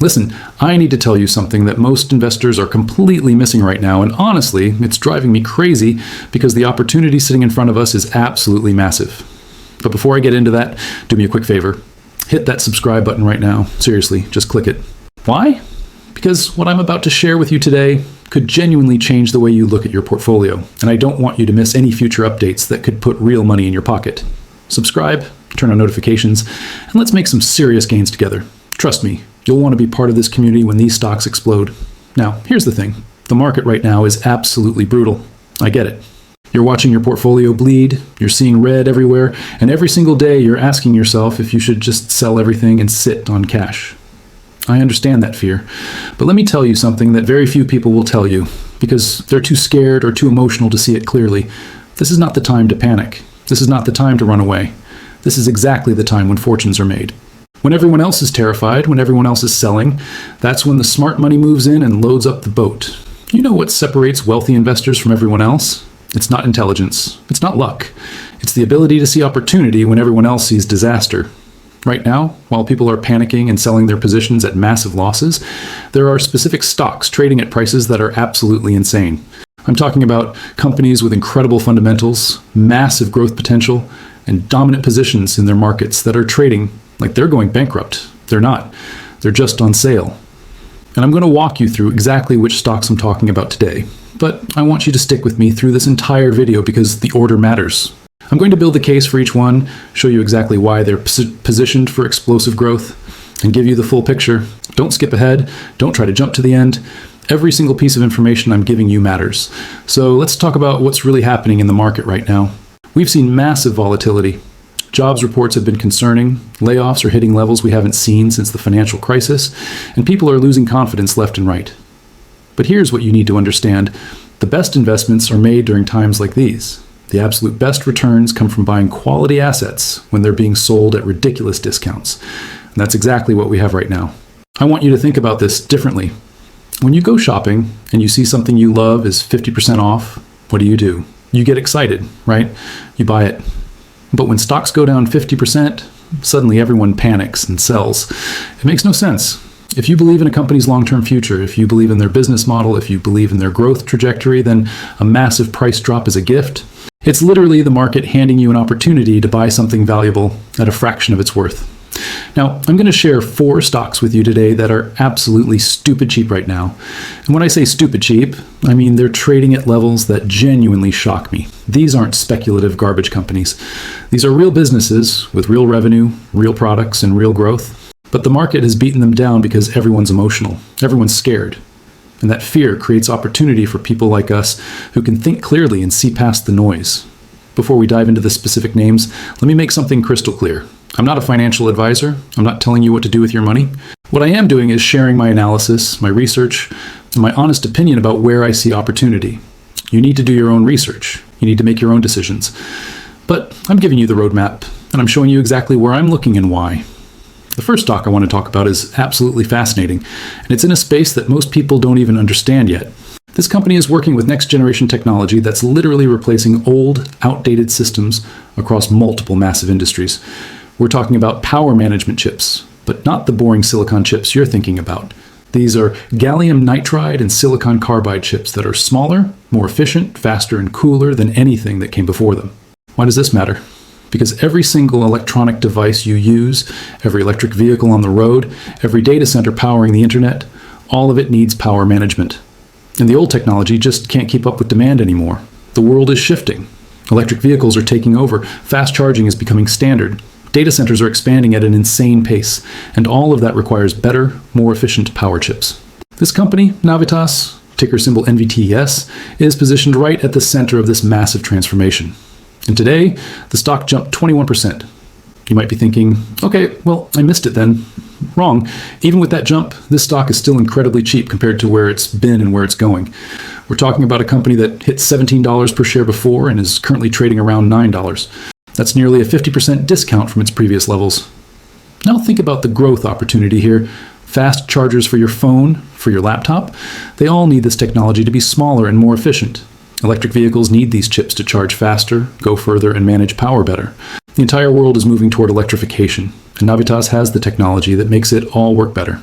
Listen, I need to tell you something that most investors are completely missing right now, and honestly, it's driving me crazy because the opportunity sitting in front of us is absolutely massive. But before I get into that, do me a quick favor. Hit that subscribe button right now. Seriously, just click it. Why? Because what I'm about to share with you today could genuinely change the way you look at your portfolio, and I don't want you to miss any future updates that could put real money in your pocket. Subscribe, turn on notifications, and let's make some serious gains together. Trust me, you'll want to be part of this community when these stocks explode. Now, here's the thing. The market right now is absolutely brutal. I get it. You're watching your portfolio bleed, you're seeing red everywhere, and every single day you're asking yourself if you should just sell everything and sit on cash. I understand that fear, but let me tell you something that very few people will tell you, because they're too scared or too emotional to see it clearly. This is not the time to panic. This is not the time to run away. This is exactly the time when fortunes are made. When everyone else is terrified, when everyone else is selling, that's when the smart money moves in and loads up the boat. You know what separates wealthy investors from everyone else? It's not intelligence. It's not luck. It's the ability to see opportunity when everyone else sees disaster. Right now, while people are panicking and selling their positions at massive losses, there are specific stocks trading at prices that are absolutely insane. I'm talking about companies with incredible fundamentals, massive growth potential, and dominant positions in their markets that are trading like they're going bankrupt. They're not. They're just on sale. And I'm going to walk you through exactly which stocks I'm talking about today. But I want you to stick with me through this entire video because the order matters. I'm going to build the case for each one, show you exactly why they're positioned for explosive growth, and give you the full picture. Don't skip ahead. Don't try to jump to the end. Every single piece of information I'm giving you matters. So let's talk about what's really happening in the market right now. We've seen massive volatility. Jobs reports have been concerning, layoffs are hitting levels we haven't seen since the financial crisis, and people are losing confidence left and right. But here's what you need to understand. The best investments are made during times like these. The absolute best returns come from buying quality assets when they're being sold at ridiculous discounts. And that's exactly what we have right now. I want you to think about this differently. When you go shopping and you see something you love is 50% off, what do? You get excited, right? You buy it. But when stocks go down 50%, suddenly everyone panics and sells. It makes no sense. If you believe in a company's long-term future, if you believe in their business model, if you believe in their growth trajectory, then a massive price drop is a gift. It's literally the market handing you an opportunity to buy something valuable at a fraction of its worth. Now, I'm going to share 4 stocks with you today that are absolutely stupid cheap right now. And when I say stupid cheap, I mean they're trading at levels that genuinely shock me. These aren't speculative garbage companies. These are real businesses with real revenue, real products, and real growth. But the market has beaten them down because everyone's emotional. Everyone's scared. And that fear creates opportunity for people like us who can think clearly and see past the noise. Before we dive into the specific names, let me make something crystal clear. I'm not a financial advisor. I'm not telling you what to do with your money. What I am doing is sharing my analysis, my research, and my honest opinion about where I see opportunity. You need to do your own research. You need to make your own decisions. But I'm giving you the roadmap, and I'm showing you exactly where I'm looking and why. The first stock I want to talk about is absolutely fascinating, and it's in a space that most people don't even understand yet. This company is working with next-generation technology that's literally replacing old, outdated systems across multiple massive industries. We're talking about power management chips, but not the boring silicon chips you're thinking about. These are gallium nitride and silicon carbide chips that are smaller, more efficient, faster, and cooler than anything that came before them. Why does this matter? Because every single electronic device you use, every electric vehicle on the road, every data center powering the internet, all of it needs power management. And the old technology just can't keep up with demand anymore. The world is shifting. Electric vehicles are taking over. Fast charging is becoming standard. Data centers are expanding at an insane pace, and all of that requires better, more efficient power chips. This company, Navitas, ticker symbol NVTS, is positioned right at the center of this massive transformation. And today, the stock jumped 21%. You might be thinking, okay, well, I missed it then. Wrong. Even with that jump, this stock is still incredibly cheap compared to where it's been and where it's going. We're talking about a company that hit $17 per share before and is currently trading around $9. That's nearly a 50% discount from its previous levels. Now think about the growth opportunity here. Fast chargers for your phone, for your laptop, they all need this technology to be smaller and more efficient. Electric vehicles need these chips to charge faster, go further, and manage power better. The entire world is moving toward electrification, And Navitas has the technology that makes it all work better.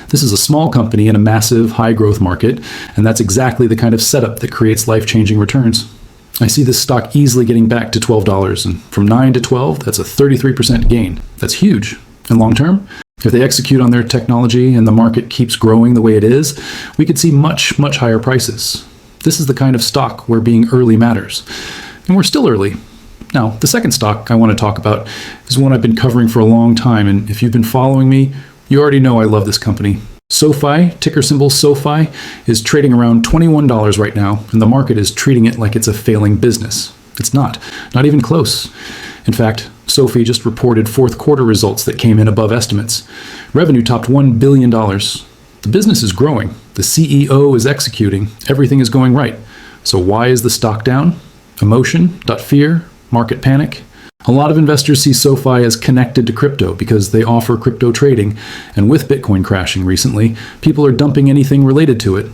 This is a small company in a massive, high-growth market, and that's exactly the kind of setup that creates life-changing returns. I see this stock easily getting back to $12, and from 9 to 12, that's a 33% gain. That's huge. And long term, if they execute on their technology and the market keeps growing the way it is, we could see much, much higher prices. This is the kind of stock where being early matters. And we're still early. Now, the second stock I want to talk about is one I've been covering for a long time, and if you've been following me, you already know I love this company. SoFi, ticker symbol SoFi, is trading around $21 right now, and the market is treating it like it's a failing business. It's not even close. In fact, SoFi just reported fourth quarter results that came in above estimates. Revenue topped $1 billion. The business is growing. The CEO is executing. Everything is going right. So why is the stock down? Emotion, fear, market panic. A lot of investors see SoFi as connected to crypto because they offer crypto trading, and with Bitcoin crashing recently, people are dumping anything related to it.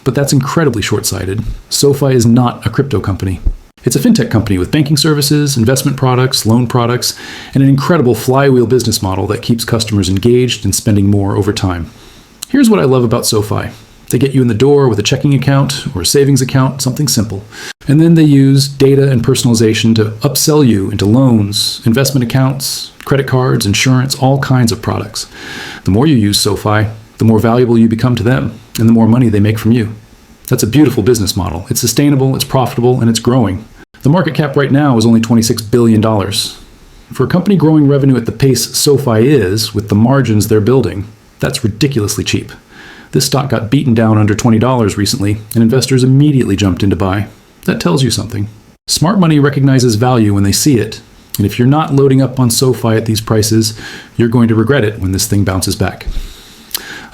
But that's incredibly short-sighted. SoFi is not a crypto company. It's a fintech company with banking services, investment products, loan products, and an incredible flywheel business model that keeps customers engaged and spending more over time. Here's what I love about SoFi. They get you in the door with a checking account or a savings account, something simple. And then they use data and personalization to upsell you into loans, investment accounts, credit cards, insurance, all kinds of products. The more you use SoFi, the more valuable you become to them, and the more money they make from you. That's a beautiful business model. It's sustainable, it's profitable, and it's growing. The market cap right now is only $26 billion. For a company growing revenue at the pace SoFi is, with the margins they're building, that's ridiculously cheap. This stock got beaten down under $20 recently, and investors immediately jumped in to buy. That tells you something. Smart money recognizes value when they see it, and if you're not loading up on SoFi at these prices, you're going to regret it when this thing bounces back.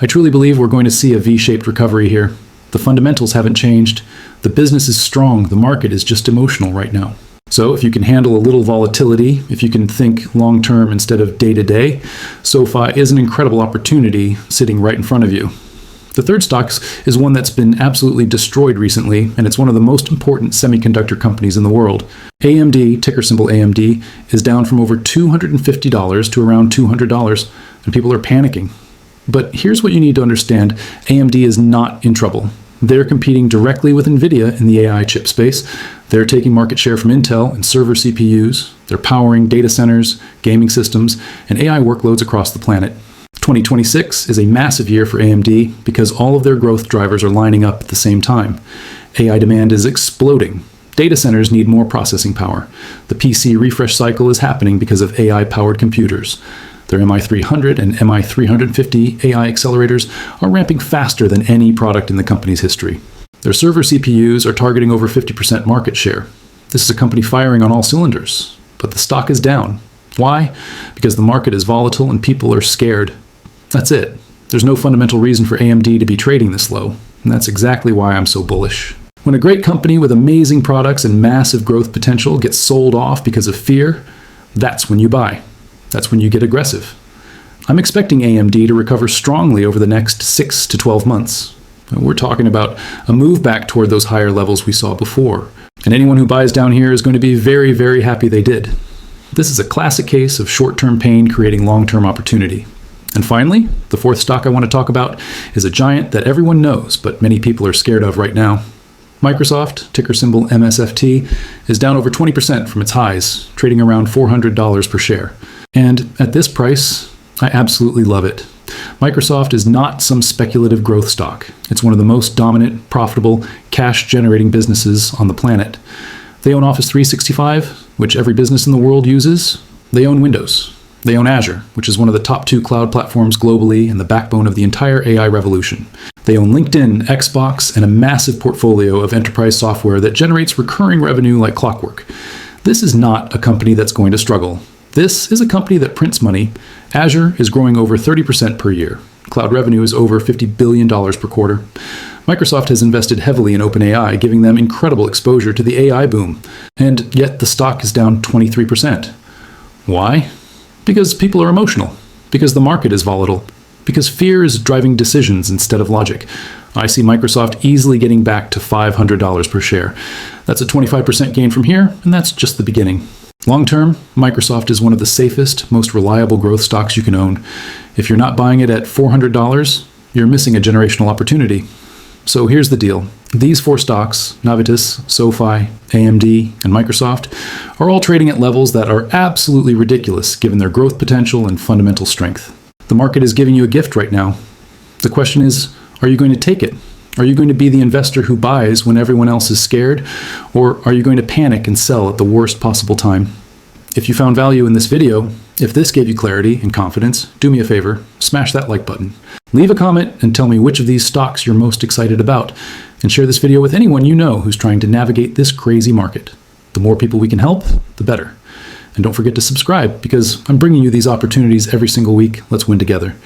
I truly believe we're going to see a V-shaped recovery here. The fundamentals haven't changed. The business is strong. The market is just emotional right now. So if you can handle a little volatility, if you can think long-term instead of day-to-day, SoFi is an incredible opportunity sitting right in front of you. The third stock is one that's been absolutely destroyed recently, and it's one of the most important semiconductor companies in the world. AMD, ticker symbol AMD, is down from over $250 to around $200, and people are panicking. But here's what you need to understand. AMD is not in trouble. They're competing directly with NVIDIA in the AI chip space. They're taking market share from Intel and server CPUs. They're powering data centers, gaming systems, and AI workloads across the planet. 2026 is a massive year for AMD because all of their growth drivers are lining up at the same time. AI demand is exploding. Data centers need more processing power. The PC refresh cycle is happening because of AI-powered computers. Their MI300 and MI350 AI accelerators are ramping faster than any product in the company's history. Their server CPUs are targeting over 50% market share. This is a company firing on all cylinders, but the stock is down. Why? Because the market is volatile and people are scared. That's it. There's no fundamental reason for AMD to be trading this low, and that's exactly why I'm so bullish. When a great company with amazing products and massive growth potential gets sold off because of fear, that's when you buy. That's when you get aggressive. I'm expecting AMD to recover strongly over the next 6 to 12 months. We're talking about a move back toward those higher levels we saw before. And anyone who buys down here is going to be very, very happy they did. This is a classic case of short-term pain creating long-term opportunity. And finally, the fourth stock I want to talk about is a giant that everyone knows, but many people are scared of right now. Microsoft, ticker symbol MSFT, is down over 20% from its highs, trading around $400 per share. And at this price, I absolutely love it. Microsoft is not some speculative growth stock. It's one of the most dominant, profitable, cash-generating businesses on the planet. They own Office 365, which every business in the world uses. They own Windows. They own Azure, which is one of the top 2 cloud platforms globally and the backbone of the entire AI revolution. They own LinkedIn, Xbox, and a massive portfolio of enterprise software that generates recurring revenue like clockwork. This is not a company that's going to struggle. This is a company that prints money. Azure is growing over 30% per year. Cloud revenue is over $50 billion per quarter. Microsoft has invested heavily in OpenAI, giving them incredible exposure to the AI boom. And yet the stock is down 23%. Why? Because people are emotional. Because the market is volatile. Because fear is driving decisions instead of logic. I see Microsoft easily getting back to $500 per share. That's a 25% gain from here, and that's just the beginning. Long term, Microsoft is one of the safest, most reliable growth stocks you can own. If you're not buying it at $400, you're missing a generational opportunity. So here's the deal. These 4 stocks, Navitas, SoFi, AMD, and Microsoft, are all trading at levels that are absolutely ridiculous given their growth potential and fundamental strength. The market is giving you a gift right now. The question is, are you going to take it? Are you going to be the investor who buys when everyone else is scared? Or are you going to panic and sell at the worst possible time? If you found value in this video, if this gave you clarity and confidence, do me a favor, smash that like button. Leave a comment and tell me which of these stocks you're most excited about, and share this video with anyone you know who's trying to navigate this crazy market. The more people we can help, the better. And don't forget to subscribe, because I'm bringing you these opportunities every single week. Let's win together.